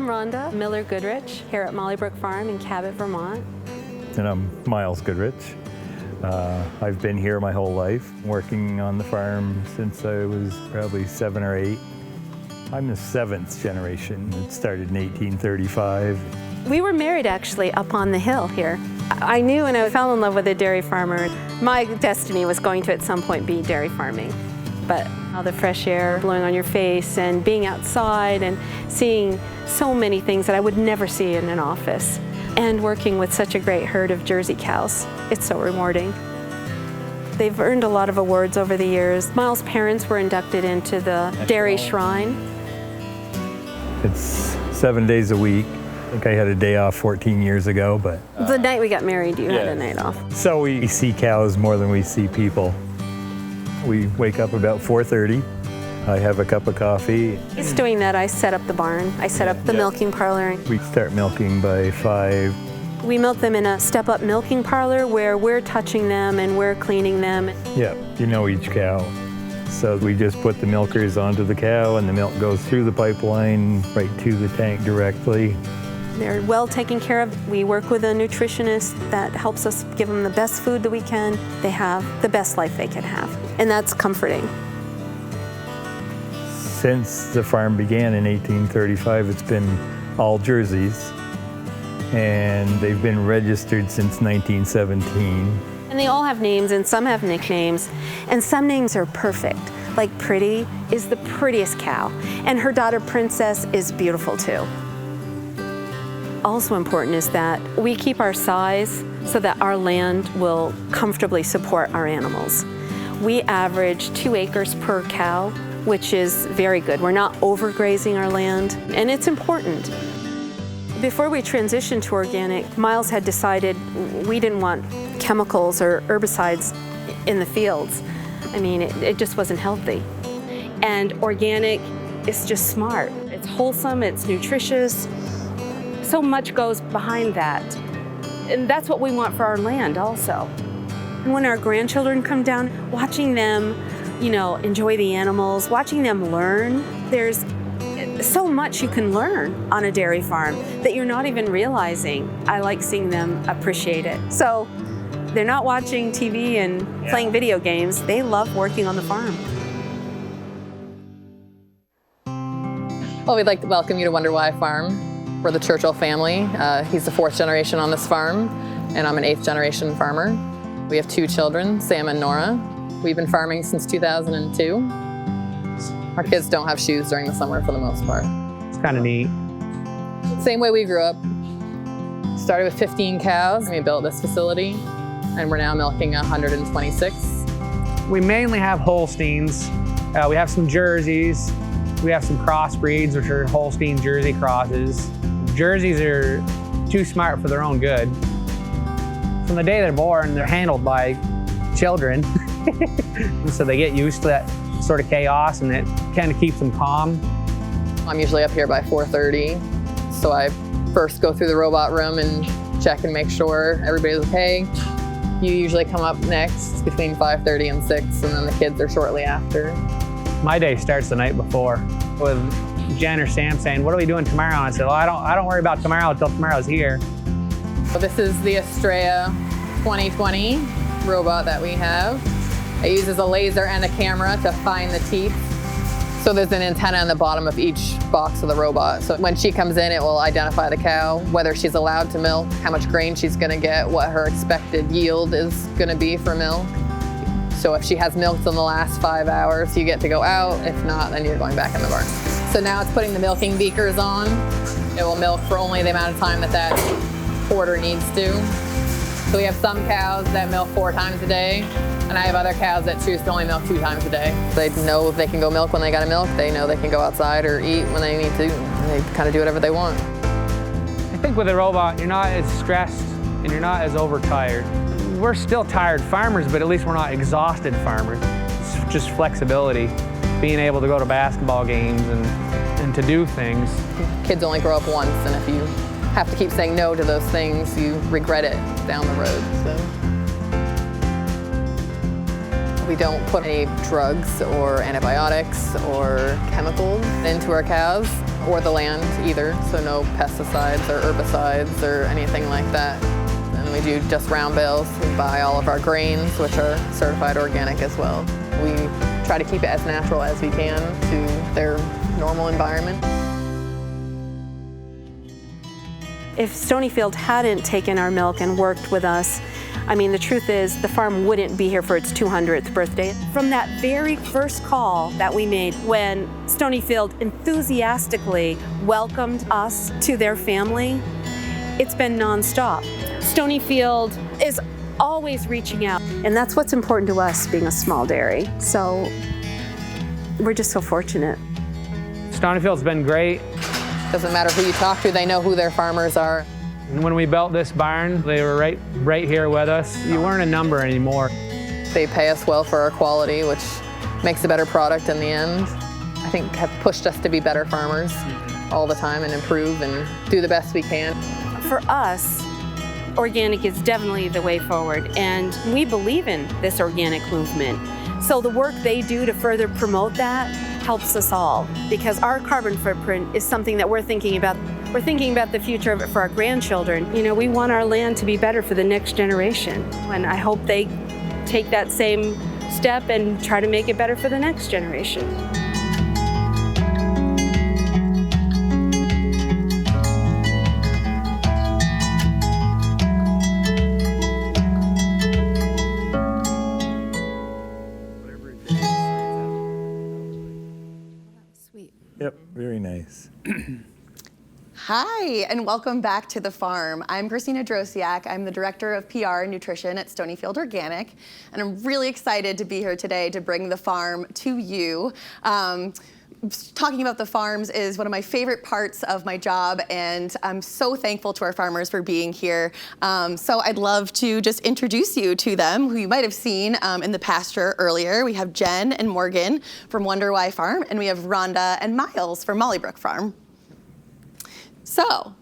RHONDA Miller Goodrich here at Brook Farm in Cabot, Vermont. And I'm MYLES Goodrich. I've been here my whole life, working on the farm since I was probably 7 or 8. I'm the 7th generation. It started in 1835. We were married actually up on the hill here. I knew when I fell in love with a dairy farmer, my destiny was going to at some point be dairy farming. But all the fresh air blowing on your face and being outside and seeing so many things that I would never see in an office, and working with such a great herd of Jersey cows, it's so rewarding. They've earned a lot of awards over the years. MYLES' parents were inducted into the Dairy Shrine. It's 7 days a week. I think I had a day off 14 years ago, but... The night we got married, you had a night off. So we see cows more than we see people. We wake up about 4:30. I have a cup of coffee. It's doing that. I set up the barn. I set up the milking parlor. We start milking by 5. We milk them in a step-up milking parlor where we're touching them and we're cleaning them. Yeah, you know each cow. So we just put the milkers onto the cow and the milk goes through the pipeline right to the tank directly. They're well taken care of. We work with a nutritionist that helps us give them the best food that we can. They have the best life they can have, and that's comforting. Since the farm began in 1835, it's been all Jerseys, and they've been registered since 1917. And they all have names, and some have nicknames, and some names are perfect. Like Pretty is the prettiest cow, and her daughter Princess is beautiful too. Also important is that we keep our size so that our land will comfortably support our animals. We average 2 acres per cow, which is very good. We're not overgrazing our land, and it's important. Before we transitioned to organic, MYLES had decided we didn't want chemicals or herbicides in the fields. I mean, it just wasn't healthy. And organic is just smart. It's wholesome, it's nutritious. So much goes behind that. And that's what we want for our land also. And when our grandchildren come down, watching them, enjoy the animals, watching them learn, there's so much you can learn on a dairy farm that you're not even realizing. I like seeing them appreciate it. So they're not watching TV and playing video games. They love working on the farm. Well, we'd like to welcome you to Wonder Why Farm. We're the Churchill family. He's the 4th generation on this farm, and I'm an 8th generation farmer. We have 2 children, Sam and Nora. We've been farming since 2002. Our kids don't have shoes during the summer for the most part. It's kind of neat. Same way we grew up. Started with 15 cows. We built this facility, and we're now milking 126. We mainly have Holsteins. We have some Jerseys. We have some crossbreeds, which are Holstein Jersey crosses. Jerseys are too smart for their own good. From the day they're born, they're handled by children. So they get used to that sort of chaos, and it kind of keeps them calm. I'm usually up here by 4:30. So I first go through the robot room and check and make sure everybody's okay. You usually come up next between 5:30 and 6, and then the kids are shortly after. My day starts the night before with Jen or Sam saying, "What are we doing tomorrow?" And I said, "Well, I don't worry about tomorrow until tomorrow's here." So this is the Estrella 2020 robot that we have. It uses a laser and a camera to find the teeth. So there's an antenna on the bottom of each box of the robot. So when she comes in, it will identify the cow, whether she's allowed to milk, how much grain she's gonna get, what her expected yield is gonna be for milk. So if she has milked in the last 5 hours, you get to go out. If not, then you're going back in the barn. So now it's putting the milking beakers on. It will milk for only the amount of time that quarter needs to. So we have some cows that milk 4 times a day, and I have other cows that choose to only milk 2 times a day. They know they can go milk when they gotta milk. They know they can go outside or eat when they need to. And they kind of do whatever they want. I think with a robot, you're not as stressed and you're not as overtired. We're still tired farmers, but at least we're not exhausted farmers. It's just flexibility, being able to go to basketball games and to do things. Kids only grow up once, and if you have to keep saying no to those things, you regret it down the road. So we don't put any drugs or antibiotics or chemicals into our cows. or the land either, so no pesticides or herbicides or anything like that. And we do just round bales. We buy all of our grains, which are certified organic as well. We try to keep it as natural as we can to their normal environment. If Stonyfield hadn't taken our milk and worked with us, I mean, the truth is the farm wouldn't be here for its 200th birthday. From that very first call that we made when Stonyfield enthusiastically welcomed us to their family, it's been nonstop. Stonyfield is always reaching out, and that's what's important to us being a small dairy. So we're just so fortunate. Stonyfield's been great. Doesn't matter who you talk to, they know who their farmers are. And when we built this barn, they were right here with us. You weren't a number anymore. They pay us well for our quality, which makes a better product in the end. I think have pushed us to be better farmers all the time and improve and do the best we can. For us, organic is definitely the way forward, and we believe in this organic movement. So the work they do to further promote that helps us all, because our carbon footprint is something that we're thinking about. We're thinking about the future of it for our grandchildren. You know, we want our land to be better for the next generation, and I hope they take that same step and try to make it better for the next generation. Yep, very nice. Hi, and welcome back to the farm. I'm Christina Drosiak. I'm the Director of PR and Nutrition at Stonyfield Organic, and I'm really excited to be here today to bring the farm to you. Talking about the farms is one of my favorite parts of my job, and I'm so thankful to our farmers for being here. So I'd love to just introduce you to them, who you might have seen in the pasture earlier. We have Jen and Morgan from Wonder Why Farm, and we have Rhonda and Miles from MYLES Farm. So,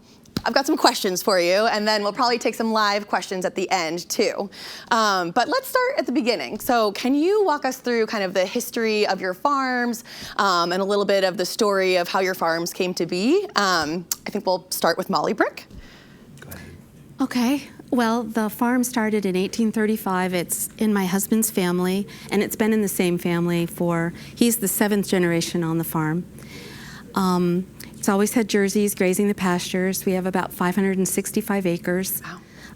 I've got some questions for you, and then we'll probably take some live questions at the end too. But let's start at the beginning. So can you walk us through kind of the history of your farms and a little bit of the story of how your farms came to be? I think we'll start with Molly Brick. Go ahead. Okay. Well, the farm started in 1835. It's in my husband's family, and it's been in the same family he's the 7th generation on the farm. It's always had Jerseys grazing the pastures. We have about 565 acres.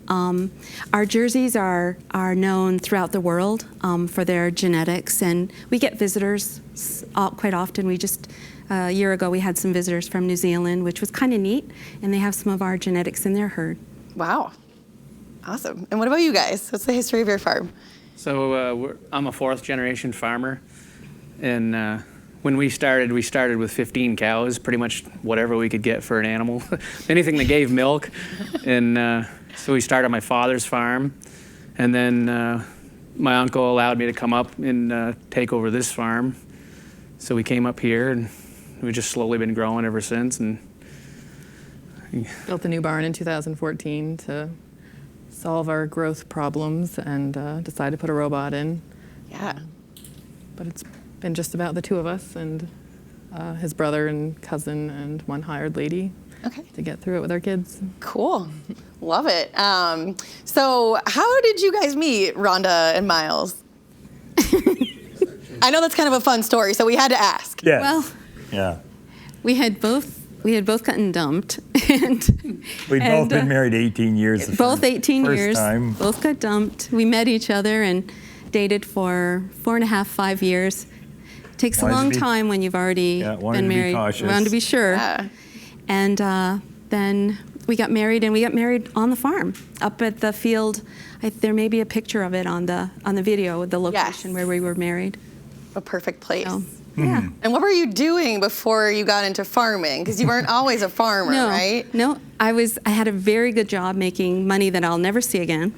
Wow. Our Jerseys are known throughout the world for their genetics, and we get visitors quite often. We just, a year ago, we had some visitors from New Zealand, which was kind of neat, and they have some of our genetics in their herd. Wow. Awesome. And what about you guys? What's the history of your farm? So I'm a 4th generation farmer, and when we started with 15 cows, pretty much whatever we could get for an animal, anything that gave milk. And so we started my father's farm, and then my uncle allowed me to come up and take over this farm. So we came up here, and we've just slowly been growing ever since. And Built a new barn in 2014 to solve our growth problems, and decided to put a robot in. Yeah. But it's been just about the two of us and his brother and cousin and one hired lady to get through it with our kids. Cool. Love it. So how did you guys meet, Rhonda and Miles? I know that's kind of a fun story, so we had to ask. Yes. Well, Yeah. we had both gotten dumped, and We'd both been married 18 years. both 18 first years. time. Both got dumped. We met each other and dated for 4.5, 5 years. Takes a Wanted to long be- time when you've already wanted been to be married. cautious. Wanted to be sure. Yeah. And then we got married, and we got married on the farm, up at the field. There may be a picture of it on the video, the location where we were married. A perfect place. So, yeah. And what were you doing before you got into farming? Because you weren't always a farmer, right? No, I had a very good job making money that I'll never see again.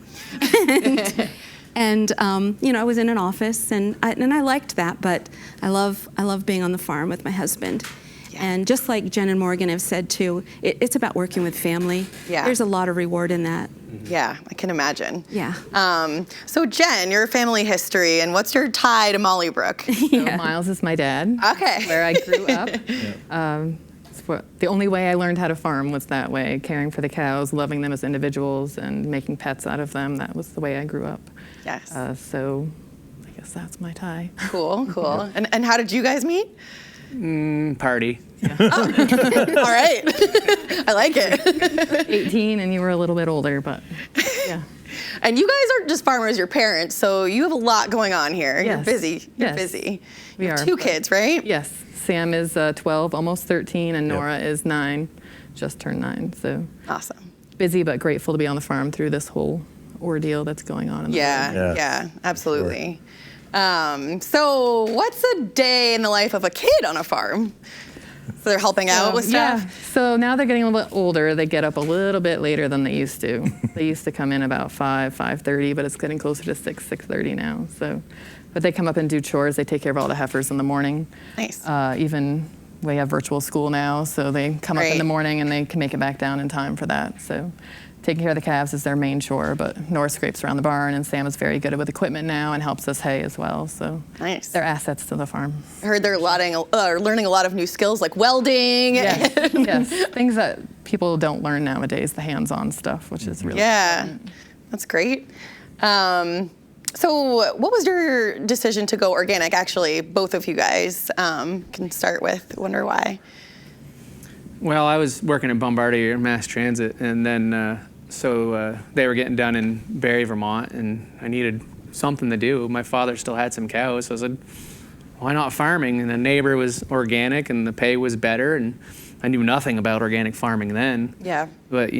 And I was in an office, and I liked that, but I love being on the farm with my husband. Yeah. And just like Jen and Morgan have said too, it's about working with family. Yeah. There's a lot of reward in that. Yeah, I can imagine. Yeah. So Jen, your family history, and what's your tie to Molly Brook? So Miles is my dad. Okay. Where I grew up. the only way I learned how to farm was that way, caring for the cows, loving them as individuals, and making pets out of them. That was the way I grew up. Yes. So I guess that's my tie. Cool, cool. And how did you guys meet? Party. All right. I like it. 18, and you were a little bit older, but yeah. And you guys aren't just farmers, you're parents, so you have a lot going on here. Yes. You're busy. You're Yes. busy. We You have are. 2 kids, right? Yes, Sam is 12, almost 13, and Yep. Nora is 9, just turned 9. So Awesome. busy but grateful to be on the farm through this whole ordeal that's going on in the world. Yes. Yeah, absolutely. So what's a day in the life of a kid on a farm? So they're helping out with stuff? Yeah, so now they're getting a little bit older. They get up a little bit later than they used to. They used to come in about 5:30, but it's getting closer to 6:30 now. So, but they come up and do chores. They take care of all the heifers in the morning. Nice. Even we have virtual school now, so they come up in Great. the morning and they can make it back down in time for that. So taking care of the calves is their main chore, but Nora scrapes around the barn, and Sam is very good with equipment now and helps us hay as well. So Nice. they're assets to the farm. I heard they're learning a lot of new skills like welding. Yes, yes. Things that people don't learn nowadays, the hands-on stuff, which is really Yeah, that's great. So what was your decision to go organic? Actually, both of you guys can start with, wonder why. Well, I was working at Bombardier Mass Transit, and then they were getting done in Barrie, Vermont, and I needed something to do. My father still had some cows, so I said, why not farming? And the neighbor was organic, and the pay was better, and I knew nothing about organic farming then. Yeah. But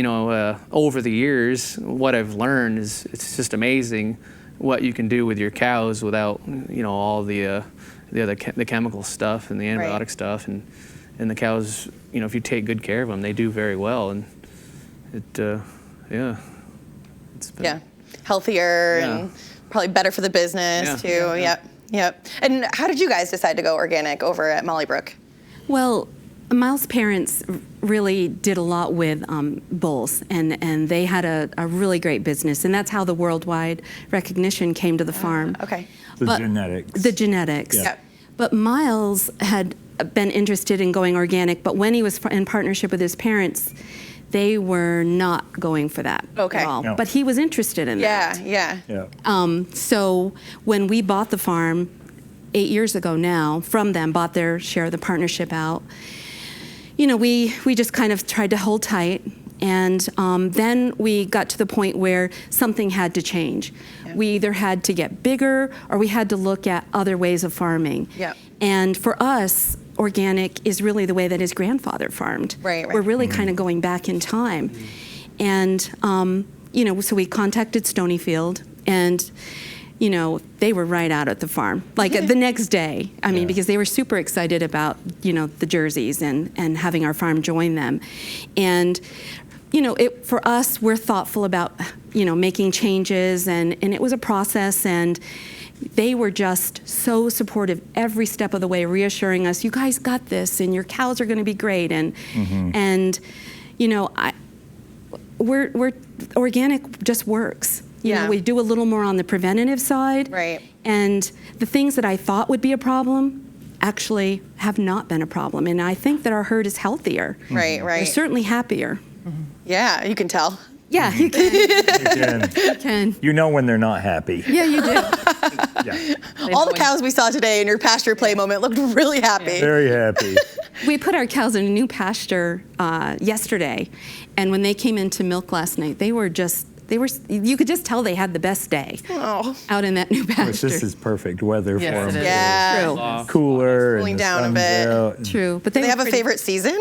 over the years, what I've learned is it's just amazing what you can do with your cows without all the chemical stuff and the antibiotic Right. stuff, and the cows, if you take good care of them, they do very well, and it's been, Yeah, healthier Yeah. and probably better for the business Yeah. too. Yep, yep. And how did you guys decide to go organic over at Molly Brook? Well, Miles' parents really did a lot with bulls, and they had a really great business, and that's how the worldwide recognition came to the farm. Okay. The But- genetics. The genetics. Yeah. Yep. But Miles had been interested in going organic, but when he was in partnership with his parents, they were not going for that Okay. at all. No. But he was interested in that. Yeah, yeah. Yeah. So when we bought the farm 8 years ago now from them, bought their share of the partnership out, we just kind of tried to hold tight. And then we got to the point where something had to change. Yeah. We either had to get bigger or we had to look at other ways of farming. Yeah. And for us, organic is really the way that his grandfather farmed. Right, right. We're really kind of going back in time. And, so we contacted Stonyfield, and, they were right out at the farm, like the next day. I mean, Yeah. because they were super excited about, the jerseys and having our farm join them. And, for us, we're thoughtful about, making changes, and it was a process, and they were just so supportive every step of the way, reassuring us, you guys got this, and your cows are going to be great, and we're organic just works. Yeah. We do a little more on the preventative side, Right. and the things that I thought would be a problem actually have not been a problem, and I think that our herd is healthier. Right, They're right. certainly happier. Yeah, you can tell. Yeah, you can. Again, You can. you know when they're not happy. Yeah, you do. Yeah. All the cows we saw today in your pasture play moment looked really happy. Very happy. We put our cows in a new pasture yesterday, and when they came into milk last night, you could just tell they had the best day Oh. out in that new Of course, pasture. this is perfect weather Yes, for it them. is. Yeah. True. Cooler Cooling and the down a sun's bit. out. and True, but Do they were have a pretty- favorite season?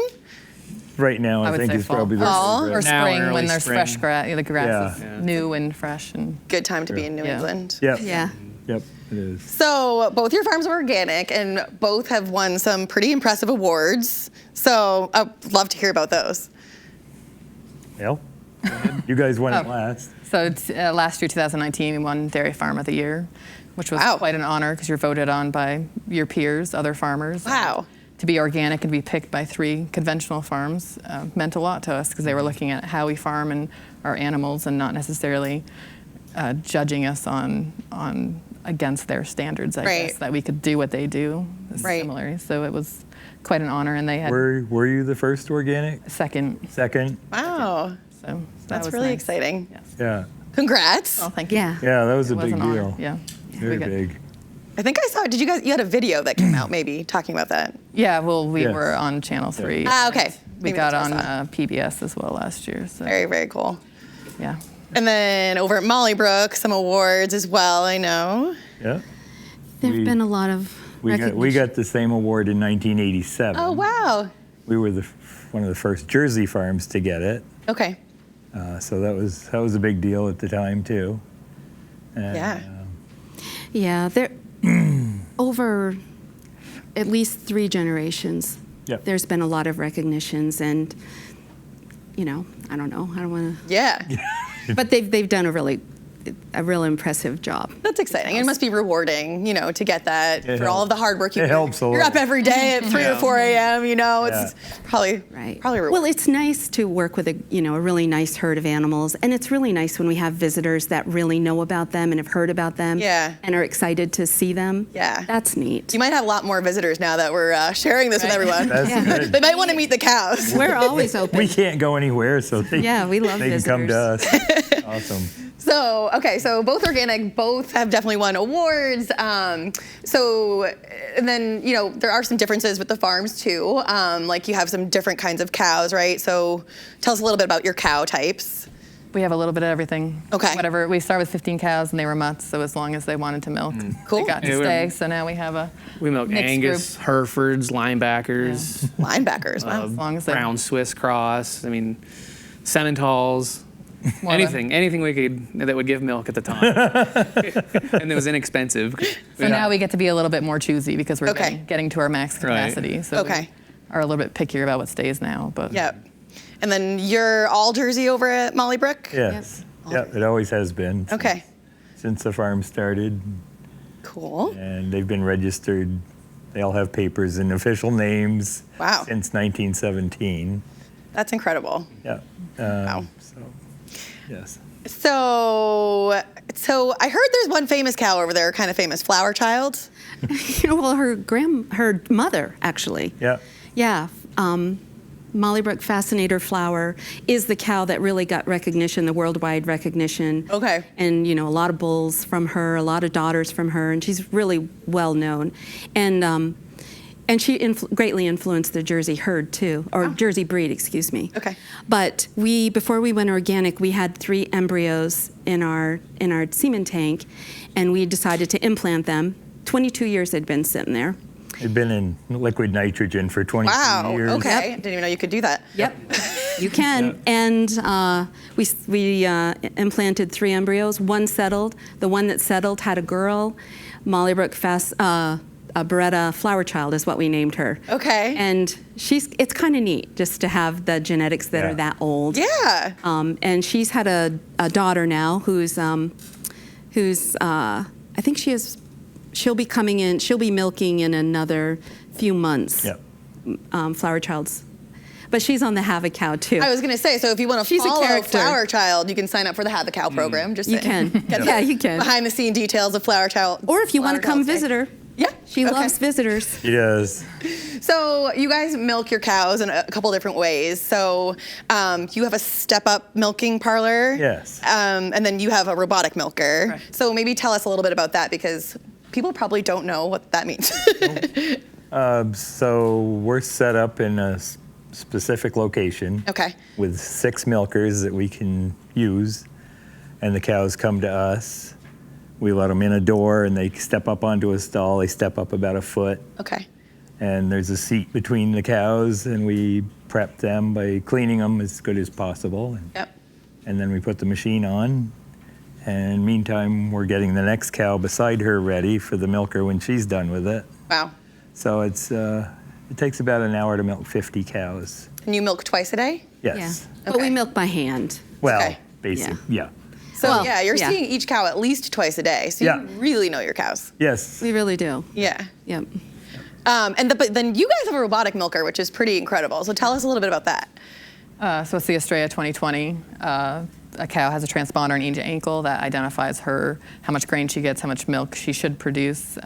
Right now, I would think say is fall. probably their Fall favorite. Or Now in spring early when there's spring. fresh grass. The grass Yeah. is new and fresh. And Good time to be in New Yeah. England. Yep. Yeah. Yep. It is. So both your farms are organic, and both have won some pretty impressive awards. So I'd love to hear about those. Well, you guys won it Oh. last. so last year, 2019, we won Dairy Farm of the Year, which was Wow. quite an honor because you're voted on by your peers, other farmers. Wow. To be organic and to be picked by 3 conventional farms meant a lot to us because they were looking at how we farm and our animals and not necessarily judging us on against their standards, I Right. guess, that we could do what they do. Right. similar. So it was quite an honor, and they had Were you the first organic? second. Second? Wow. So that That's was really nice. exciting. Yes. Yeah. Congrats. Oh, thank you. Yeah. Yeah, that was It a was big an honor. deal. Yeah. Very We got- big. I think I saw, you had a video that came out maybe talking about that. Yeah, well, we Yes. were on Channel 3. Ah, okay. We Maybe got that's on what I saw. PBS as well last year. So Very, very cool. yeah. And then over at Brook, some awards as well, I know. Yeah. There've We- been a lot of We recognition. got the same award in 1987. Oh, wow. We were one of the first Jersey farms to get it. Okay. So that was a big deal at the time too. And, Yeah. Yeah, there over at least 3 generations. Yep. There's been a lot of recognitions, and I don't know. I don't want to. Yeah. But they've done a real impressive job. That's exciting. It must be rewarding, to get that It for all helps. of the hard work you It do. helps a You're lot. up every day at 3 or 4 a.m., it's probably rewarding. Well, it's nice to work with a really nice herd of animals, and it's really nice when we have visitors that really know about them and have heard about them, Yeah. and are excited to see them. Yeah. That's neat. You might have a lot more visitors now that we're sharing this with everyone. That's good. They might want to meet the cows. We're always open. We can't go anywhere, so they We love they can come to us. Awesome. So both organic, both have definitely won awards. And then, there are some differences with the farms too. Like you have some different kinds of cows, right? So tell us a little bit about your cow types. We have a little bit of everything. Okay. Whatever. We started with 15 cows, and they were mutts. So as long as they wanted to milk, Cool. they got to Yeah, stay. So now we have a We milk mixed Angus, Herefords, linebackers, Linebackers, wow. as long as they Brown Swiss Cross. I mean, Simmentals. more of a- Anything we could that would give milk at the time, and it was inexpensive. So now we get to be a little bit more choosy because we're Okay. getting to our max Right. capacity. So Okay. we are a little bit pickier about what stays now. But Yep. And then you're all Jersey over at Brook? Yes. Yeah, it always has been. Okay. Since the farm started, Cool. and they've been registered. They all have papers and official names. Wow. Since 1917. That's incredible. Yeah. Wow. So, yes. So I heard there's one famous cow over there, kind of famous, Flower Child. Well, her mother actually. Yeah. Yeah. Brook Fascinator Flower is the cow that really got recognition, the worldwide recognition. Okay. And a lot of bulls from her, a lot of daughters from her, and she's really well known. And she greatly influenced the Jersey herd too, or Jersey breed, excuse me. Okay. But before we went organic, we had 3 embryos in our semen tank, and we decided to implant them. 22 years they'd been sitting there. They've been in liquid nitrogen for 22 Wow. years. Okay. Didn't even know you could do that. Yep, you can. And we implanted 3 embryos. One settled. The one that settled had a girl. Brook Beretta Flower Child is what we named her. Okay. And it's kind of neat just to have the genetics that Yeah. are that old. Yeah. And she's had a daughter now who's I think she'll be milking in another few months. Yep. Flower Child's. But she's on the Have a Cow too. I was going to say, so if you want to She's a follow character. Flower Child, you can sign up for the Have a Cow program. Just You saying. can. Get Yeah, the you can. Behind the scene details of Flower Child. Or if you want to Flower come Child's Day. visit her. Yeah. She okay. loves visitors. He does. So you guys milk your cows in a couple different ways. So you have a step-up milking parlor. Yes. And then you have a robotic milker. Correct. So maybe tell us a little bit about that because people probably don't know what that means. So we're set up in a specific location. Okay. With 6 milkers that we can use, and the cows come to us. We let them in a door, and they step up onto a stall. They step up about a foot, Okay. and there's a seat between the cows, and we prep them by cleaning them as good as possible. Yep. And then we put the machine on, and meantime, we're getting the next cow beside her ready for the milker when she's done with it. Wow. So it takes about an hour to milk 50 cows. And you milk twice a day? Yes. Yeah. But we Okay. milk by hand. Well, Okay. basically, yeah. So Well, yeah, you're yeah. seeing each cow at least twice a day. So Yeah. you really know your cows. Yes. We really do. Yeah. Yep. But then you guys have a robotic milker, which is pretty incredible. So tell us a little bit about that. So it's the Estrella 2020. A cow has a transponder in each ankle that identifies how much grain she gets, how much milk she should produce.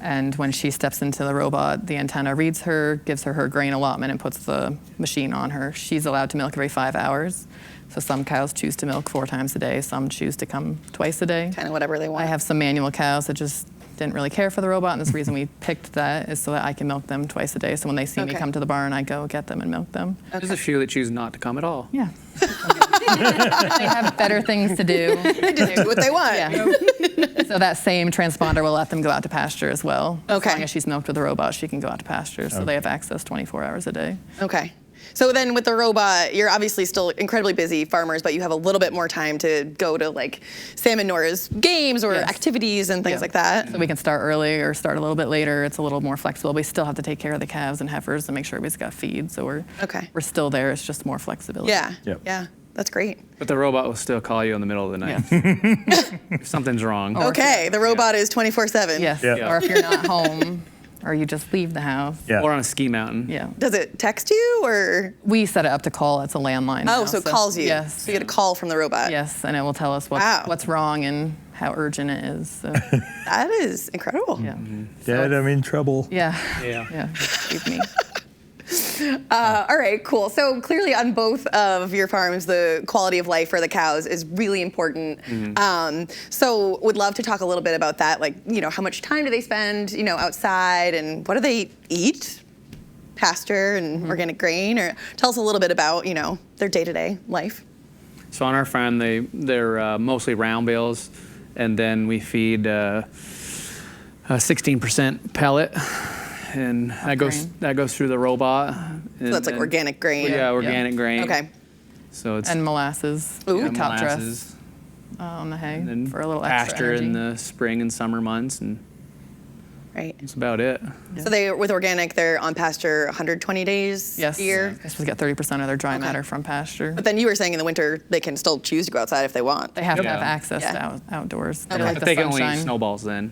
And when she steps into the robot, the antenna reads her, gives her her grain allotment, and puts the machine on her. She's allowed to milk every 5 hours. So some cows choose to milk 4 times a day. Some choose to come twice a day. Kind of whatever they want. I have some manual cows that just didn't really care for the robot, and this reason we picked that is so that I can milk them twice a day. So when they see me Okay. come to the barn, I go get them and milk them. There's a few that choose not to come at all. Yeah. They have better things to do. They just do what they want. Yeah. So that same transponder will let them go out to pasture as well. Okay. As long as she's milked with the robot, she can go out to pasture. So they have access 24 hours a day. Okay. So then with the robot, you're obviously still incredibly busy farmers, but you have a little bit more time to go to like Sam and Nora's games or Yes. activities and things Yeah. like that. So we can start early or start a little bit later. It's a little more flexible. We still have to take care of the calves and heifers and make sure everybody's got feed. So Okay. we're still there. It's just more flexibility. Yeah. Yep. Yeah. That's great. But the robot will still call you in the middle of the night Yes. if something's wrong. Okay. The robot is 24/7. Yes. Yeah. Or if you're not home or you just leave the house. Yeah. Or on a ski mountain. Yeah. Does it text you or? We set it up to call. It's a landline. Oh, now, so it calls you. Yes. So you get a call from the robot. Yes, and it will tell us Wow. what's wrong and how urgent it is. So, That is incredible. yeah. Dad, I'm in trouble. Yeah. Yeah. Yeah. Excuse me. All right, cool. So clearly on both of your farms, the quality of life for the cows is really important. So would love to talk a little bit about that. Like, how much time do they spend, outside, and what do they eat? Pasture and organic grain, or tell us a little bit about, their day-to-day life. So on our farm, they're mostly round bales, and then we feed 16% pellet, and that goes through the robot. So that's like organic grain. Yeah, organic grain. Okay. So it's And molasses. Ooh. Top dress molasses, on the hay and then for a little extra pasture energy. in the spring and summer months, and Right. that's about it. So with organic, they're on pasture 120 days Yes. a year. They're supposed to get 30% of their dry matter from pasture. But then you were saying in the winter, they can still choose to go outside if they want. They have to Yeah. have access Yeah. to outdoors. They Okay. like But the they can only eat sunshine. snowballs then.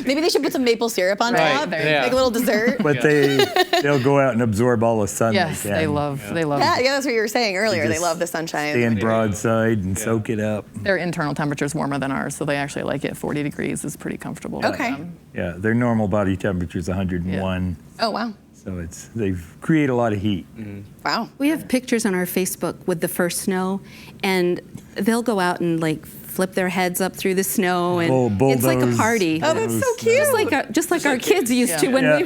Maybe they should put some maple syrup on Right, top, yeah. like a little dessert. But they'll go out and absorb all the sun Yes, they can. they love. Yeah, that's what you were saying earlier. They just love the sunshine. Stand broadside and soak it up. Their internal temperature is warmer than ours, so they actually like it. 40 degrees is pretty comfortable. for Okay. them. Yeah, their normal body temperature is 101. Oh, wow. So they create a lot of heat. Wow. We have pictures on our Facebook with the first snow, and they'll go out and like flip their heads up through the snow, and it's like a bulldoze. party. Oh, that's so cute. Just like our kids used to when, Yeah.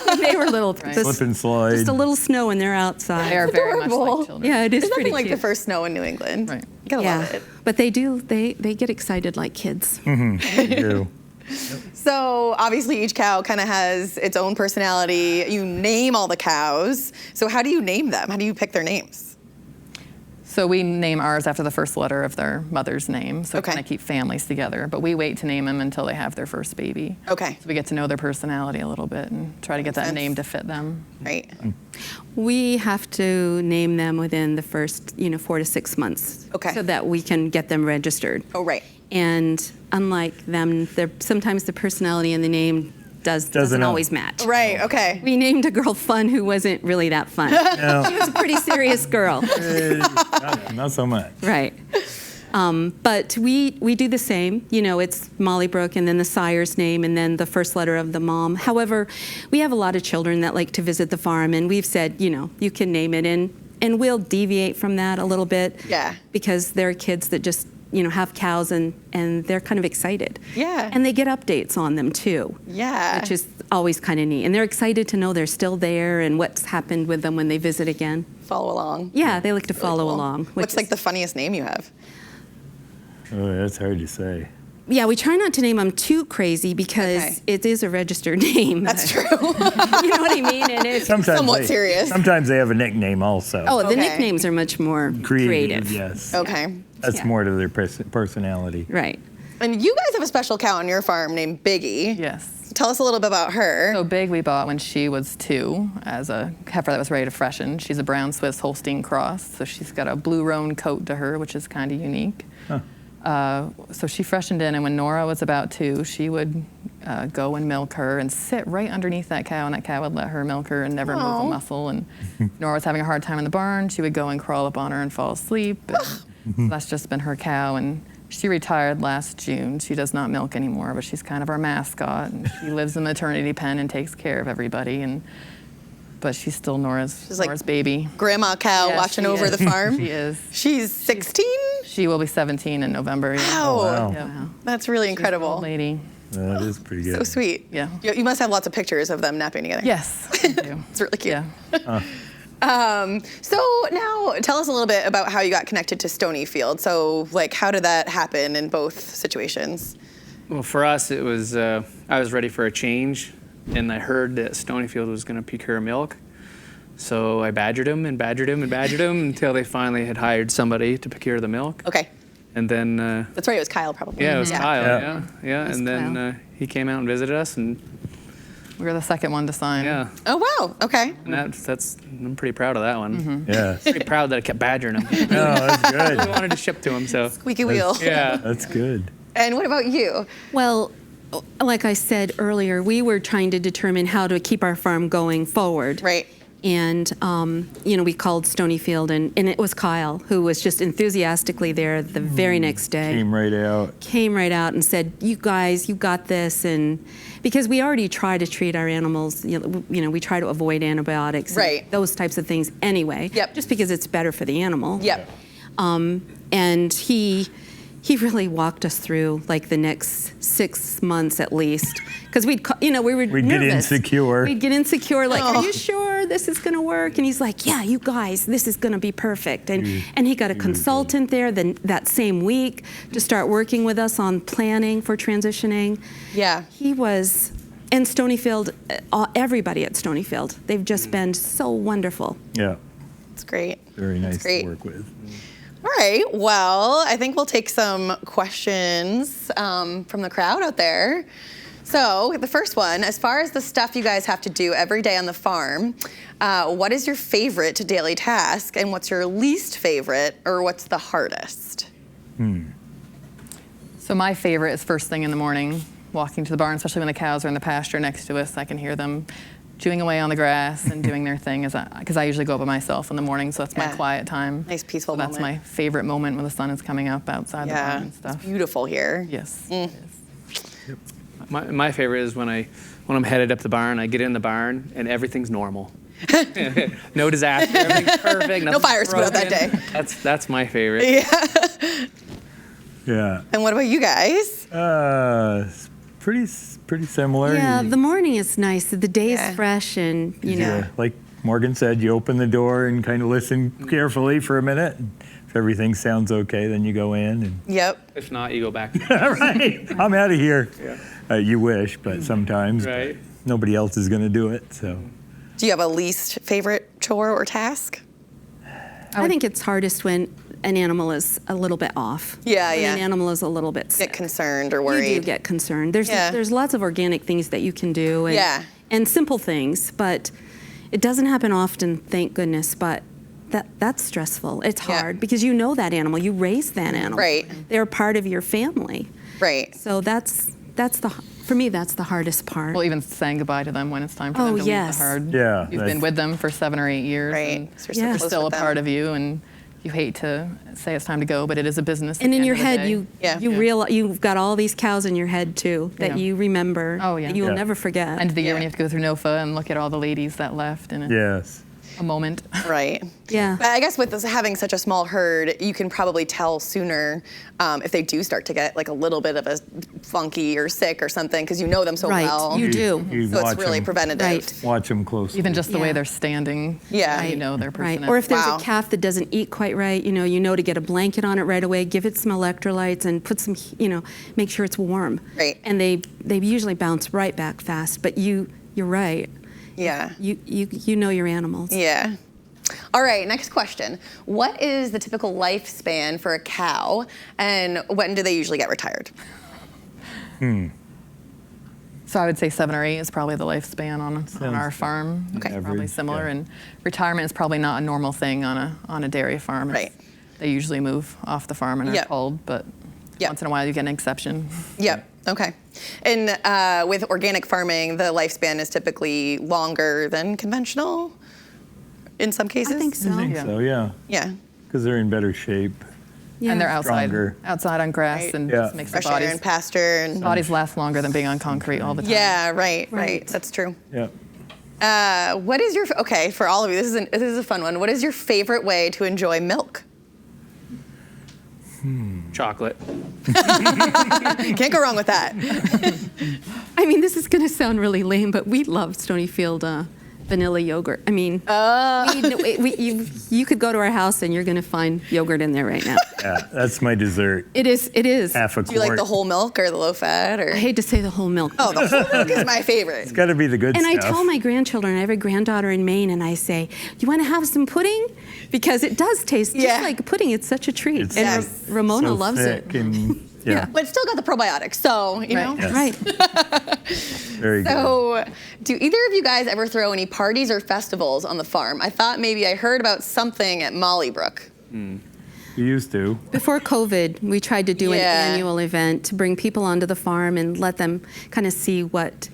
when they were little. Right. This- Slip and slide. Just a little snow and they're They outside. are very much adorable. like children. Yeah, it is There's pretty nothing like cute. the first snow in New England. Right. You gotta Yeah, love it. but they get excited like kids. They do. So obviously each cow kind of has its own personality. You name all the cows. So how do you name them? How do you pick their names? So we name ours after the first letter of their mother's name, so Okay. kind of keep families together. But we wait to name them until they have their first baby. Okay. So we get to know their personality a little bit and try to get that sense. name to fit them. Right. We have to name them within the first, 4 to 6 months, Okay. so that we can get them registered. Oh, right. And unlike them, sometimes the personality in the name doesn't always match. Right. Okay. We named a girl Fun who wasn't really that fun. She was a pretty serious girl. Not so much. Right. But we do the same. It's Molly Brooke and then the sire's name and then the first letter of the mom. However, we have a lot of children that like to visit the farm, and we've said, you can name it, and we'll deviate from that a little bit. Yeah. Because there are kids that just have cows and they're kind of excited. Yeah. And they get updates on them too. Yeah. Which is always kind of neat. And they're excited to know they're still there and what's happened with them when they visit again. Follow along. Yeah, they like to follow Cool. along. What's like the funniest name you have? Oh, that's hard to say. Yeah, we try not to name them too crazy because Okay. it is a registered name. That's true. You know what I mean? And it's, Somewhat serious. Sometimes they have a nickname also. oh, the Okay. nicknames are much more creative. Yes. Okay. That's Yeah. more to their personality. Right. And you guys have a special cow on your farm named Biggie. Yes. Tell us a little bit about her. So Big we bought when she was 2 as a heifer that was ready to freshen. She's a brown Swiss Holstein cross, so she's got a blue roan coat to her, which is kind of unique. So she freshened in, and when Nora was about 2, she would go and milk her and sit right underneath that cow, and that cow would let her milk her and never move Aw. a muscle. And Nora was having a hard time in the barn. She would go and crawl up on her and fall asleep. And so that's just been her cow. And She retired last June. She does not milk anymore, but she's kind of our mascot. And she lives in the maternity pen and takes care of everybody. But she's still Nora's baby. Grandma cow Yeah, watching she over is. the farm. She is. She's 16? She will be 17 in November. Yeah. Wow. Wow. Yeah. That's really She's an incredible. old lady. That is pretty good. So sweet. Yeah. You must have lots of pictures of them napping together. Yes. I do. It's really cute. Yeah. So now tell us a little bit about how you got connected to Stonyfield. So like how did that happen in both situations? Well, for us, it was I was ready for a change, and I heard that Stonyfield was going to procure milk. So I badgered him and badgered him and badgered him until they finally had hired somebody to procure the milk. Okay. And then, That's right, it was Kyle probably. yeah, it was Kyle, Yeah. yeah. was And then Kyle. he came out and visited us, and We were the second one to sign. yeah, Oh wow, okay. and that's I'm pretty proud of that one. Yeah. Pretty proud that I kept badgering him. No, that's I good. wanted to ship to him, so Squeaky wheel. yeah. That's good. And what about you? Well, like I said earlier, we were trying to determine how to keep our farm going forward. Right. And, we called Stonyfield, and it was Kyle, who was just enthusiastically there the very next day. Came right out. Came right out and said, "You guys, you got this." And because we already try to treat our animals, we try to avoid antibiotics, and Right. those types of things anyway. Yep. Just because it's better for the animal. Yep. And he really walked us through like the next 6 months at least, because we were We'd get nervous. insecure. We'd get insecure, like, Oh. "Are you sure this is going to work?" And he's like, "Yeah, you guys, this is going to be perfect." And he got a consultant there that same week to start working with us on planning for transitioning. Yeah. He was, and Stonyfield, everybody at Stonyfield, they've just been so wonderful. Yeah. It's great. Very nice That's great. to work with. All right. Well, I think we'll take some questions from the crowd out there. So the first one, as far as the stuff you guys have to do every day on the farm, what is your favorite daily task, and what's your least favorite, or what's the hardest? So my favorite is first thing in the morning, walking to the barn, especially when the cows are in the pasture next to us. I can hear them chewing away on the grass and doing their thing, because I usually go by myself in the morning, so that's my Yeah. quiet time. Nice, peaceful so that's moment. my favorite moment when the sun is coming up outside the barn Yeah, and it's stuff. beautiful here. Yes. My favorite is when I'm headed up the barn. I get in the barn and everything's normal. No disaster. Everything's perfect. No fires to put out that broken. day. That's my favorite. Yeah. Yeah. And what about you guys? It's pretty similar. Yeah, You- the morning is nice. The day Yeah. is fresh, and Yeah, like Morgan said, you open the door and kind of listen carefully for a minute. If everything sounds okay, then you go in and Yep. If not, you go back. right, I'm out of here. You wish, but sometimes Right. nobody else is going to do it. So Do you have a least favorite chore or task? I think it's hardest when an animal is a little bit off. Yeah, when yeah. an animal is a little bit sick. Get concerned or You worried? do get concerned. There's Yeah. there's lots of organic things that you can do, and, Yeah. and simple things, but it doesn't happen often, thank goodness. But that's stressful. It's Yeah. hard because you know that animal, you raised that animal. Right. They're part of your family. Right. So for me that's the hardest part. Well, even saying goodbye to them when it's time for Oh, them to leave yes. the herd. Yeah, You've that's- been with them for 7 or 8 years. Right. And So you're so Yeah. they're close still a with them. part of you, and you hate to say it's time to go, but it is a business. at and the in end your of the head, day. Yeah. you realize you've got all these cows in your head too that Yeah. you remember. Oh, yeah. That you will Yeah. never forget. End of the year when Yeah. you have to go through NOFA and look at all the ladies that left in yes, a moment. Right. Yeah. But I guess with this, having such a small herd, you can probably tell sooner if they do start to get like a little bit of a funky or sick or something, because you know them so Right. well. You do. You So watch it's really them, preventative. Right. Watch them closely. Even just the way Yeah. they're standing. Yeah. You know their Right. personality. Or if there's Wow. a calf that doesn't eat quite right, you know to get a blanket on it right away, give it some electrolytes and put some, make sure it's warm. Right. And they usually bounce right back fast. But you're right. Yeah. You know your animals. Yeah. All right, next question. What is the typical lifespan for a cow, and when do they usually get retired? So I would say 7 or 8 is probably the lifespan on our Sounds farm. Okay. It's probably Average, similar, yeah. and retirement is probably not a normal thing on a dairy farm. Right. They usually move off the farm and are Yep. told, but Yep. once in a while you get an exception. Yep. Okay. And with organic farming, the lifespan is typically longer than conventional in some cases? I think so. I think Yeah. so, yeah, Yeah. because they're in better shape. Yeah. And they're Stronger. outside on grass, Right. and Yeah. just makes the Fresh air bodies and pasture and bodies last longer than being on concrete all the time. yeah, right. Right. That's true. Yeah. What is your okay for all of you? This is a fun one. What is your favorite way to enjoy milk? Chocolate. Can't go wrong with that. I mean, this is going to sound really lame, but we love Stonyfield vanilla yogurt. I mean, you could go to our house and you're going to find yogurt in there right now. Yeah, that's my dessert. It is. Half a quart. Do you like the whole milk or the low fat? Or I hate to say the whole milk. oh, the whole milk is my favorite. It's got to be the good And I stuff. tell my grandchildren, I have a granddaughter in Maine, and I say, you want to have some pudding? Because it does taste Yeah. just like pudding. It's such a treat. It's And Yes. Ramona so loves it. thick and, yeah, But it's still got the probiotics, so you know. Yes. Right. very good. So, do either of you guys ever throw any parties or festivals on the farm? I thought maybe I heard about something at Brook. We used to. Before COVID, we tried to do an Yeah. annual event to bring people onto the farm and let them kind of see what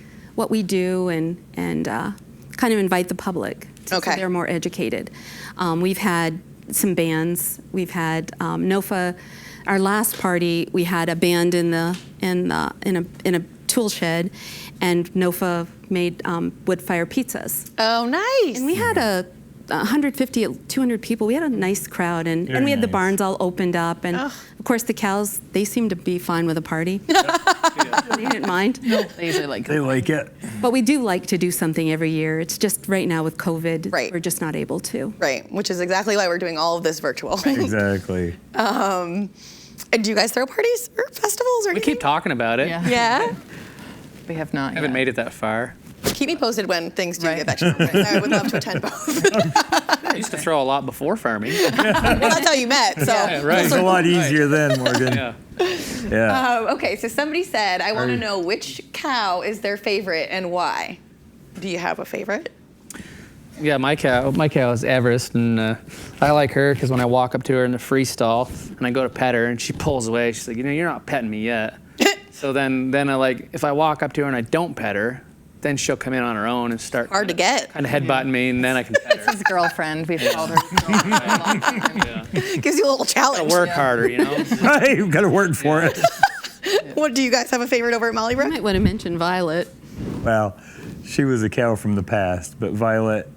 we do and kind of invite the public so Okay. they're more educated. We've had some bands. We've had NOFA. Our last party, we had a band in a tool shed, and NOFA made wood fire pizzas. Oh, nice. And we had 150, 200 people. We had a nice crowd, and Very we had the nice. barns all opened up. And of course, the cows, they seemed to be fine with a party. They didn't mind. They usually like They like it. But we do like to do something every year. It's just right now with COVID, Right. we're just not able to. Right, which is exactly why we're doing all of this virtual. Exactly. And do you guys throw parties or festivals or We anything? keep talking about it. Yeah. Yeah. We have not Haven't yet. made it that far. Keep me posted when things do Right. get back to normal. I would love to attend both. I used to throw a lot before farming. Well, that's how you met. So. Yeah, right. It's a lot easier then, Morgan. Yeah. Yeah. Okay, so somebody said, I want to know which cow is their favorite and why. Do you have a favorite? Yeah, my cow is Everest, and I like her because when I walk up to her in the free stall and I go to pet her and she pulls away, she's like, you're not petting me yet. So then I like, if I walk up to her and I don't pet her, then she'll come in on her own and start Hard to get. kind of headbutting me, and then I can pet her. His girlfriend. We've called her. Girlfriend for a long time. Yeah. Gives you a little challenge. Work harder, you know. You've got to work for it. What do you guys have a favorite over at I Brook? might want to mention Violet. Well, she was a cow from the past, but Violet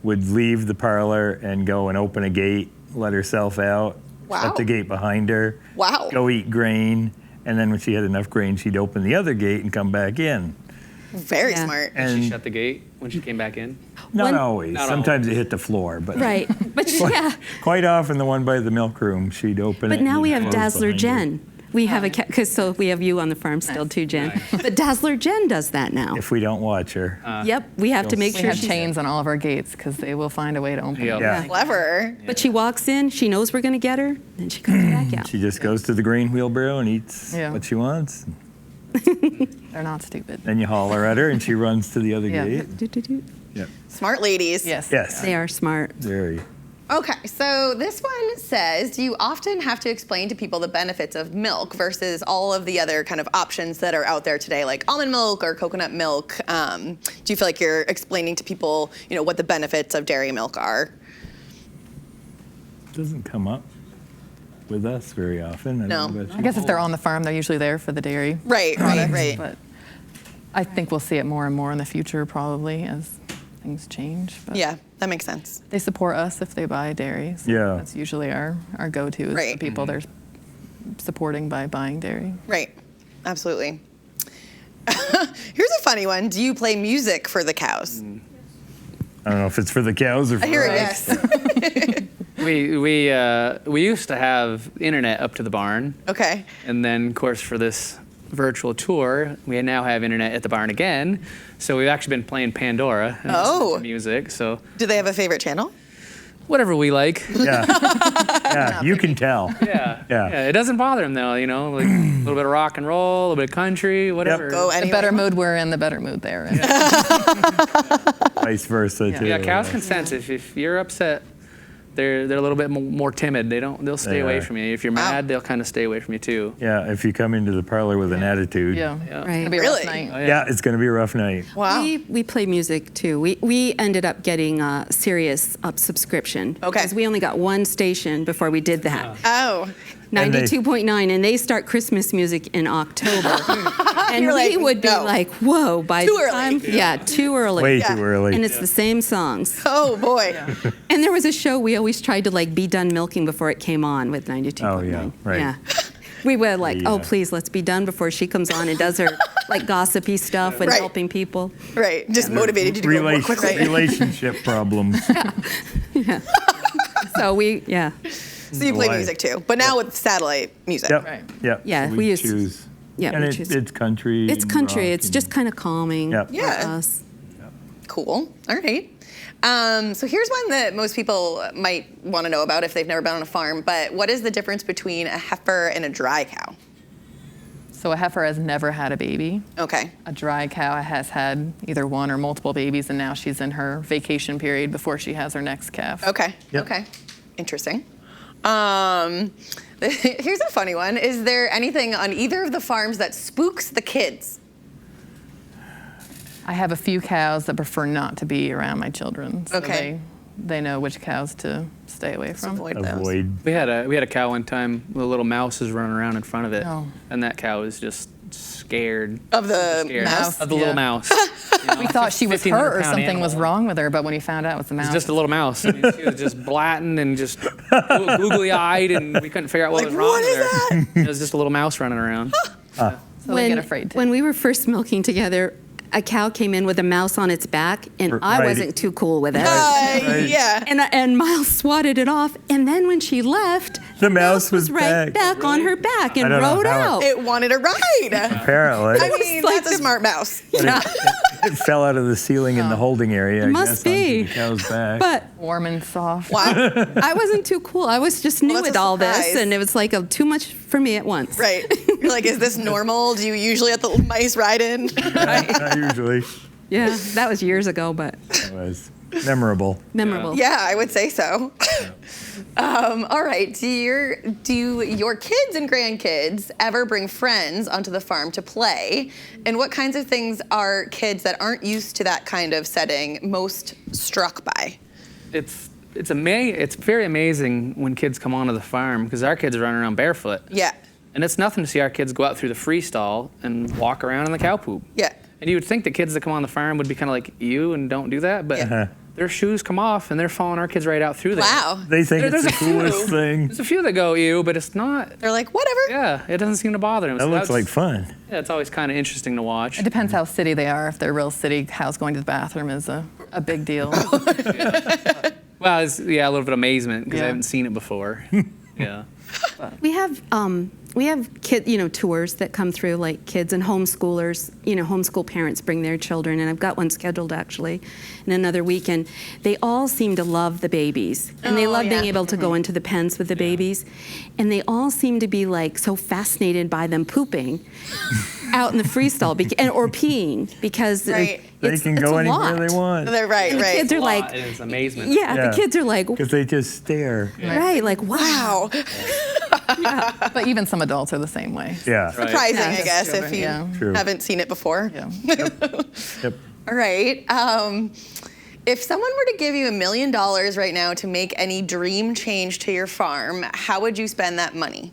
would leave the parlor and go and open a gate, let herself out, Wow. shut the gate behind her, Wow. go eat grain, and then when she had enough grain, she'd open the other gate and come back in. Very Yeah. smart. And She shut the gate when she came back in. not When- always. Not Sometimes it hit the floor, but Right. But yeah. quite often the one by the milk room, she'd open it. But now and we have close Dazzler behind her. Jen. We have a because so we have you on the farm still too, Jen. But Dazzler Jen does that now. If we don't watch her. Yep, we have to make We sure have she's. chains on all of our gates because they will find a way to open Yeah. them. Yeah. Clever. But she walks in, she knows we're going to get her, and she comes back out. She just goes to the grain wheelbarrow and eats Yeah. what she wants. They're not stupid. Then you holler at her and she runs to the other Yeah. gate. Do-do-do. Yeah. Smart ladies. Yes. Yes. They are smart. Very. Okay, so this one says, do you often have to explain to people the benefits of milk versus all of the other kind of options that are out there today, like almond milk or coconut milk? Do you feel like you're explaining to people, what the benefits of dairy milk are? Doesn't come up with us very often. No. don't know about I you. guess if they're on the farm, they're usually there for the dairy. Right. But I think we'll see it more and more in the future, probably, as things change. But Yeah, that makes sense. they support us if they buy dairy. So Yeah. that's usually our go-to is Right. the people they're supporting by buying dairy. Right, absolutely. Here's a funny one. Do you play music for the cows? I don't know if it's for the cows or for I hear a us. yes. We used to have internet up to the barn, Okay. and then of course for this virtual tour, we now have internet at the barn again. So we've actually been playing Pandora and listening Oh. to music. So Do they have a favorite channel? whatever we like. Yeah. Yeah, you can tell. Yeah. Yeah. It doesn't bother them though, like a little bit of rock and roll, a little bit of country, whatever. Go The anyway. better mood we're in, the better mood they're in. Vice versa, too. Yeah, cows can sense if you're upset they're a little bit more timid. They'll stay They away are. from you. If you're mad, they'll kind of stay away from you too. Yeah, if you come into the parlor with an attitude, Yeah. Right. It'll be a Really? rough night. Oh, yeah, it's going to be a rough night. Wow. We play music too. We ended up getting a Sirius subscription. Okay. Because we only got one station before we did that. Oh. And they- 92.9, and they start Christmas music in October. And You're we like, would be no. like, whoa, by Too the early. time, yeah, too early. Way Yeah. too early. And it's the same songs. Oh boy. And there was a show we always tried to like be done milking before it came on with 92.9. Oh, yeah, right. Yeah. We were like, The, oh, please, let's be done before she comes on and does her like gossipy stuff and Right. helping people. Right. Just motivated you to go more quickly. Relationship problems. So we, yeah. So you play Why? music too, but now with satellite music. Yep. Right. Yep. Yeah, So we used to- choose. Yeah, And we it, choose- it's country. It's and country. rock It's and- just kind of calming Yep. for Yeah. us. Cool. All right. So here's one that most people might want to know about if they've never been on a farm. But what is the difference between a heifer and a dry cow? So a heifer has never had a baby. Okay. A dry cow has had either one or multiple babies, and now she's in her vacation period before she has her next calf. Okay. Yep. Okay. Interesting. Here's a funny one. Is there anything on either of the farms that spooks the kids? I have a few cows that prefer not to be around my children. So Okay. they know which cows to stay away from. Avoid those. Avoid. We had a cow one time with little mouses running around in front of it, Oh. and that cow was just scared. Of the Scared mouse? of the Yeah. little mouse. We thought she was 1,500 hurt or pound something was animal. wrong with her, but when we found out it was the mouse. It was just a little mouse. I mean, she was just blatting and just googly-eyed, and we couldn't figure out what Like, was wrong what with is her. It was just a little mouse running around. so they get afraid. When we were first milking together, a cow came in with a mouse on its back, and I Right. wasn't too cool with it. Right. Yeah. And Miles swatted it off, and then when she left, The mouse was right back on her back and I don't know rode how out. It wanted a ride. Apparently. I mean, like that's a smart mouse. It fell out of the ceiling in the holding area. I must guess, onto be. the cow's back. But Warm and soft. Wow. I wasn't too cool. I was just new that's with a all this, surprise. and it was like too much for me at once. Right. You're like, is this normal? Do you usually let the mice ride in? Not usually. Yeah, that was years ago, but It was memorable. memorable. Yeah, I would say so. All right. Do your kids and grandkids ever bring friends onto the farm to play? And what kinds of things are kids that aren't used to that kind of setting most struck by? It's very amazing when kids come onto the farm because our kids are running around barefoot. Yeah. And it's nothing to see our kids go out through the free stall and walk around in the cow poop. Yeah. And you would think the kids that come on the farm would be kind of like you and don't do that, but Yeah. their shoes come off and they're following our kids right out through there. Wow. They think There's it's the a few. coolest thing. There's a few that go ew, but it's not. They're like, whatever. Yeah, it doesn't seem to bother them. That So looks that's- like fun. Yeah, it's always kind of interesting to watch. It depends how city they are. If they're real city, cows going to the bathroom is a big deal. Well, it's, yeah, a little bit of amazement because I Yeah. haven't seen it before. Yeah. We have kid, tours that come through, like kids and homeschoolers, homeschool parents bring their children, and I've got one scheduled actually in another weekend. They all seem to love the babies, and they Oh, love being yeah. able to go into the pens with the babies, and they all seem to be like so fascinated by them pooping out in the freestall or peeing because Right. They it's can a go anywhere lot. they want. They're right, And the right. kids are like, And it's amazement. the kids are like, Because they just stare. right, like wow. Wow. But even some adults are the same way. Yeah. Right. Surprising, Yeah. I guess, if Children, you yeah. True. haven't seen it before. Yeah. Yep. All right. If someone were to give you $1 million right now to make any dream change to your farm, how would you spend that money?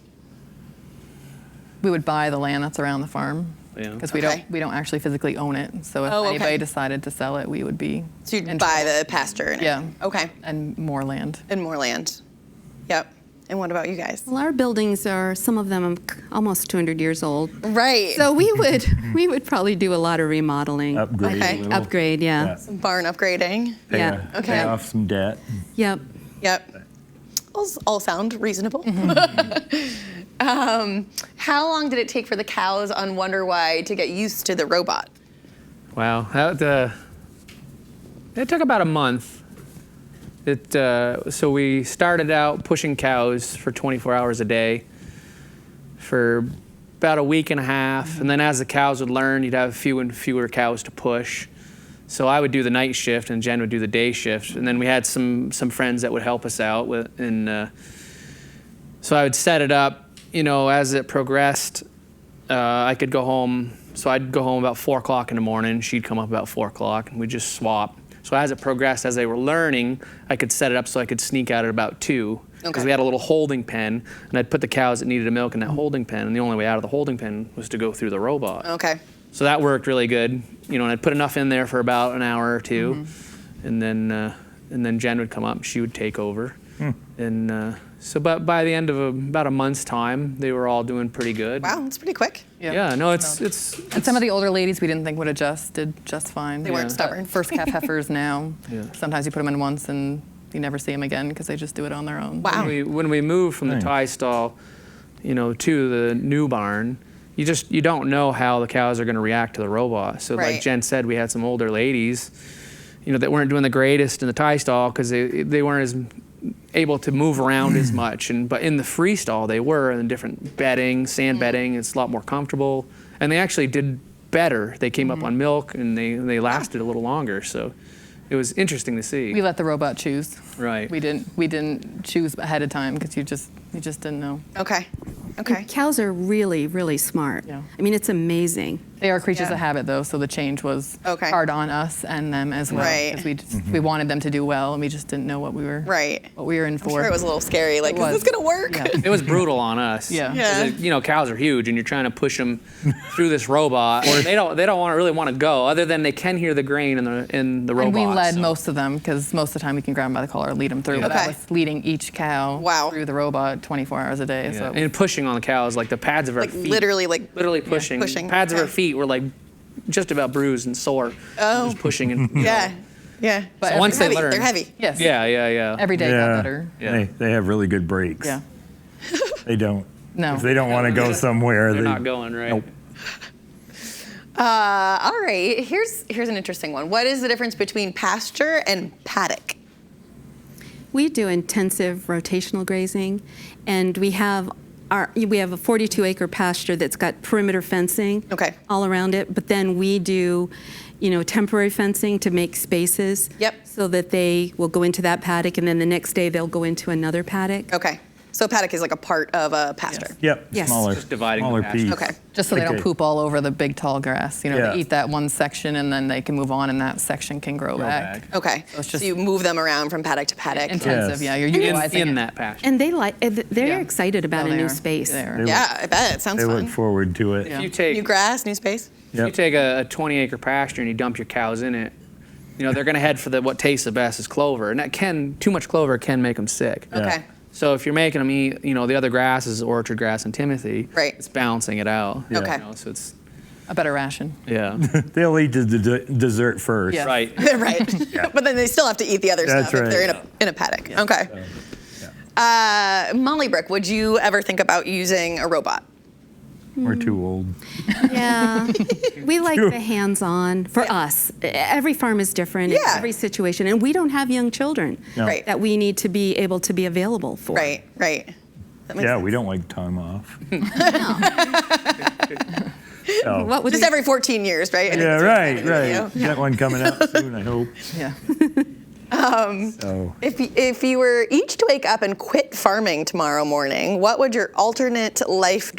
We would buy the land that's around the farm Yeah. because Okay. we don't actually physically own it. So if Oh, okay. anybody decided to sell it, we would be So you'd in buy trouble. the pasture and Yeah. Okay. and more land. And more land. Yep. And what about you guys? Well, our buildings are, some of them almost 200 years old. Right. So we would probably do a lot of remodeling. Upgrade Okay. a little. Upgrade, yeah. Barn upgrading. Pay, Yeah. Okay. Pay off some debt. Yep. Yep. All sound reasonable. How long did it take for the cows on Wonder Why to get used to the robot? Wow. It took about a month. So we started out pushing cows for 24 hours a day for about a week and a half. And then as the cows would learn, you'd have fewer and fewer cows to push. So I would do the night shift and Jen would do the day shift. And then we had some friends that would help us out with, and so I would set it up, you know, as it progressed. I could go home, so I'd go home about 4 o'clock in the morning. She'd come up about 4 o'clock, and we'd just swap. So as it progressed, as they were learning, I could set it up so I could sneak out at about 2. Because we had a little holding pen, and I'd put the cows that needed a milk in that holding pen, and the only way out of the holding pen was to go through the robot. Okay. So that worked really good, you know, and I'd put enough in there for about an hour or two, and then Jen would come up, she would take over, and so but by the end of about a month's time, they were all doing pretty good. Wow, that's pretty quick. Yeah, no, it's And some of the older ladies we didn't think would adjust did just fine. They weren't stubborn. First calf heifers now. Yeah. Sometimes you put them in once and you never see them again because they just do it on their own. Wow. when we moved from the Nice. tie stall, you know, to the new barn, you don't know how the cows are going to react to the robot. So Right. like Jen said, we had some older ladies, you know, that weren't doing the greatest in the tie stall because they weren't as able to move around as much. But in the free stall, they were, in different bedding, sand bedding. It's a lot more comfortable, and they actually did better. They came up on milk, and they lasted a little longer. So it was interesting to see. We let the robot choose. Right. We didn't choose ahead of time because you just didn't know. Okay. Okay. Cows are really, really smart. Yeah. I mean, it's amazing. They are creatures Yeah. of habit, though, so the change was Okay. hard on us and them as well. Right. Because we wanted them to do well, and we just didn't know what we were in I'm for. sure it was a little scary. Like, It is was. this gonna work? Yeah. It was brutal on us. Yeah. Yeah. You know, cows are huge, and you're trying to push them through this robot. Or they don't really want to go, other than they can hear the grain in the robot. And we led so. most of them because most of the time we can grab them by the collar and lead them through. But Okay. that was leading each cow Wow. through the robot 24 hours a day. Yeah. So And pushing on the cows, like the pads of our Like feet. literally pushing. pushing. Pads of Okay. our feet were like just about bruised and sore. Oh. Just pushing and Yeah. Yeah. But So once They're they heavy. learn. They're heavy. yes, Yeah. every day got better. Yeah. They have really good brakes. Yeah. They don't. No. If they don't want to go somewhere, They're they not going right. Nope. All right. Here's an interesting one. What is the difference between pasture and paddock? We do intensive rotational grazing, and we have a 42-acre pasture that's got perimeter fencing Okay. all around it. But then we do, you know, temporary fencing to make spaces. Yep. So that they will go into that paddock, and then the next day they'll go into another paddock. Okay. So paddock is like a part of a pasture. Yep. Yes. Smaller. Just dividing the smaller pasture. piece. Okay. Just so they don't Okay. poop all over the big tall grass. You know, Yeah. they eat that one section and then they can move on and that section can grow back. Okay. So it's So just- you move them around from paddock to paddock. Intensive, Yes. yeah. You're In, utilizing in it. that pasture. And they're Yeah. excited about No, a they new are. space. They are. Yeah, I bet. It sounds They look fun. forward to it. Yeah. If you take New grass, new space. If you Yep. take a 20-acre pasture and you dump your cows in it, you know, they're going to head for what tastes the best is clover, and too much clover can make them sick. Okay. So if you're making them eat, you know, the other grasses, orchard grass and timothy, Right. it's balancing it out. Yeah. Okay. You know, so it's A better ration. yeah. They'll eat the dessert first. Yeah. Right. Right. But then they still have to eat the other That's stuff if they're right. in a paddock. Okay. Molly Brooke, would you ever think about using a robot? We're too old. Yeah, we like the hands-on for us. Every farm is different, in Yeah. every situation, and we don't have young children No. Right. that we need to be able to be available for. Right. That makes Yeah, sense. we don't like time off. So, What would Just we- every 14 years, right? I think yeah, that's right, what I'm right. Got one coming out soon, I hope. Yeah. So, If you were each to wake up and quit farming tomorrow morning, what would your alternate life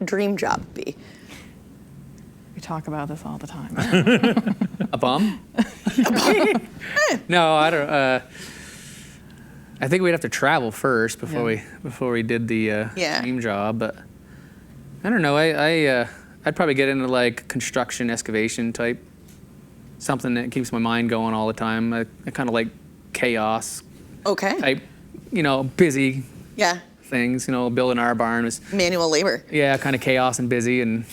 dream job be? We talk about this all the time. A bum? No, I don't. I think we'd have to travel first before we did the Yeah. dream job. But I don't know. I'd probably get into like construction excavation type, something that keeps my mind going all the time. I kind of like chaos Okay. type, you know, busy Yeah. things. You know, building our barn was Manual labor. kind of chaos and busy, and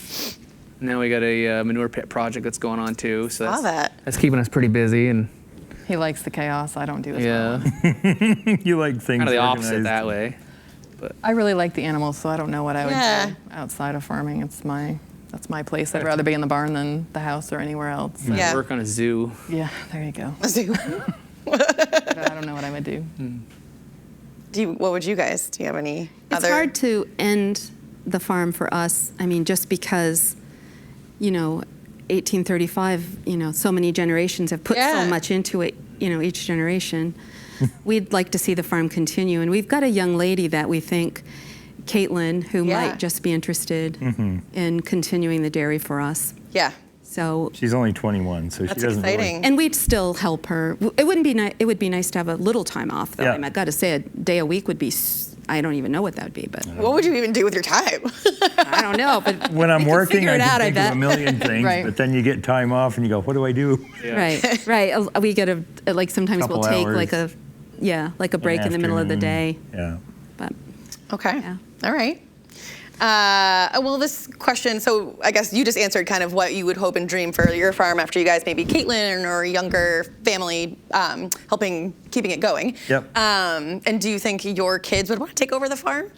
now we got a manure pit project that's going on too. So Saw that. that's keeping us pretty busy and. He likes the chaos. I don't do as Yeah, well. you like things kind of the opposite organized. that way. I really like the animals, so I don't know what I would Yeah. do outside of farming. That's my place. I'd rather be in the barn than the house or anywhere else. So, Yeah. Work on a zoo. yeah, there you go. A zoo. But I don't know what I would do. What would you guys? Do you have any It's other? hard to end the farm for us. I mean, just because, you know, 1835, so many generations have put so much into it, each generation. We'd like to see the farm continue. And we've got a young lady that we think, Caitlin, who might just be interested in continuing the dairy for us. Yeah. So She's only 21, so she doesn't exciting. really... and we'd still help her. It wouldn't be it would be nice to have a little time off, though. Yeah. I got to say, a day a week would be. I don't even know what that would be, but What would you even do with your time? I don't know. But When I'm working, figure I it can out, I think of a bet. million things, Right. but then you get time off and you go, what do I do? right. We get sometimes we'll Couple take hours. like a break in the middle of the day. Yeah. But Okay. Yeah. All right. Well, this question, so I guess you just answered kind of what you would hope and dream for your farm after you guys, maybe Caitlin or a younger family, keeping it going. Yep. And do you think your kids would want to take over the farm?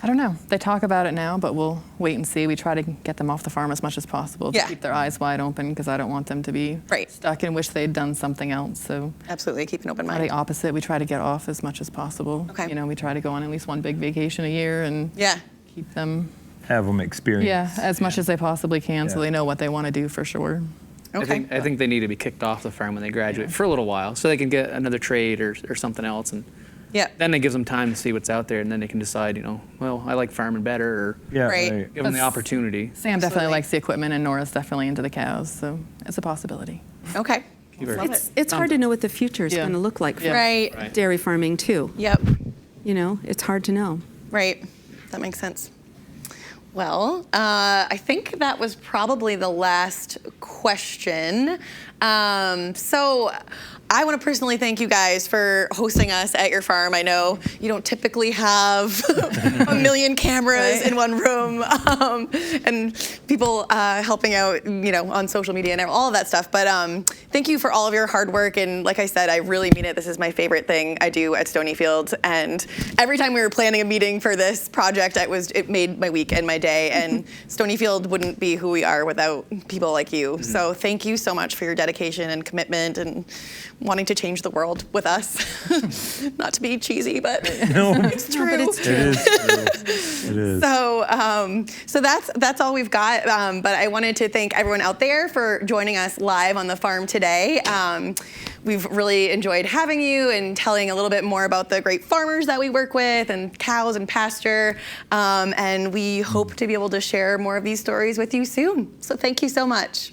I don't know. They talk about it now, but we'll wait and see. We try to get them off the farm as much as possible to keep their eyes wide open because I don't want them to be stuck and wish they'd done something else. So Absolutely, keep an open the mind. opposite. We try to get off as much as possible. Okay. We try to go on at least one big vacation a year and keep them, Have them experience. as much as they possibly can so they know what they want to do for sure. Okay. I think they need to be kicked off the farm when they graduate for a little while so they can get another trade or something else. And then it gives them time to see what's out there, and then they can decide, well, I like farming better, or Right. give them the opportunity. Sam definitely likes the equipment, and Nora's definitely into the cows, so it's a possibility. Okay. Keep her- Love it. it's hard to know what the future is going to look like for Right. dairy farming too. Yep. It's hard to know. Right. That makes sense. Well, I think that was probably the last question. So I want to personally thank you guys for hosting us at your farm. I know you don't typically have a million cameras in one room and people helping out, on social media and all of that stuff. But thank you for all of your hard work. And like I said, I really mean it. This is my favorite thing I do at Stonyfield. And every time we were planning a meeting for this project, it made my week and my day. And Stonyfield wouldn't be who we are without people like you. So thank you so much for your dedication and commitment and wanting to change the world with us. Not to be cheesy, but it's true. But it's true. It is true. It is. So that's all we've got. But I wanted to thank everyone out there for joining us live on the farm today. We've really enjoyed having you and telling a little bit more about the great farmers that we work with and cows and pasture. And we hope to be able to share more of these stories with you soon. So thank you so much.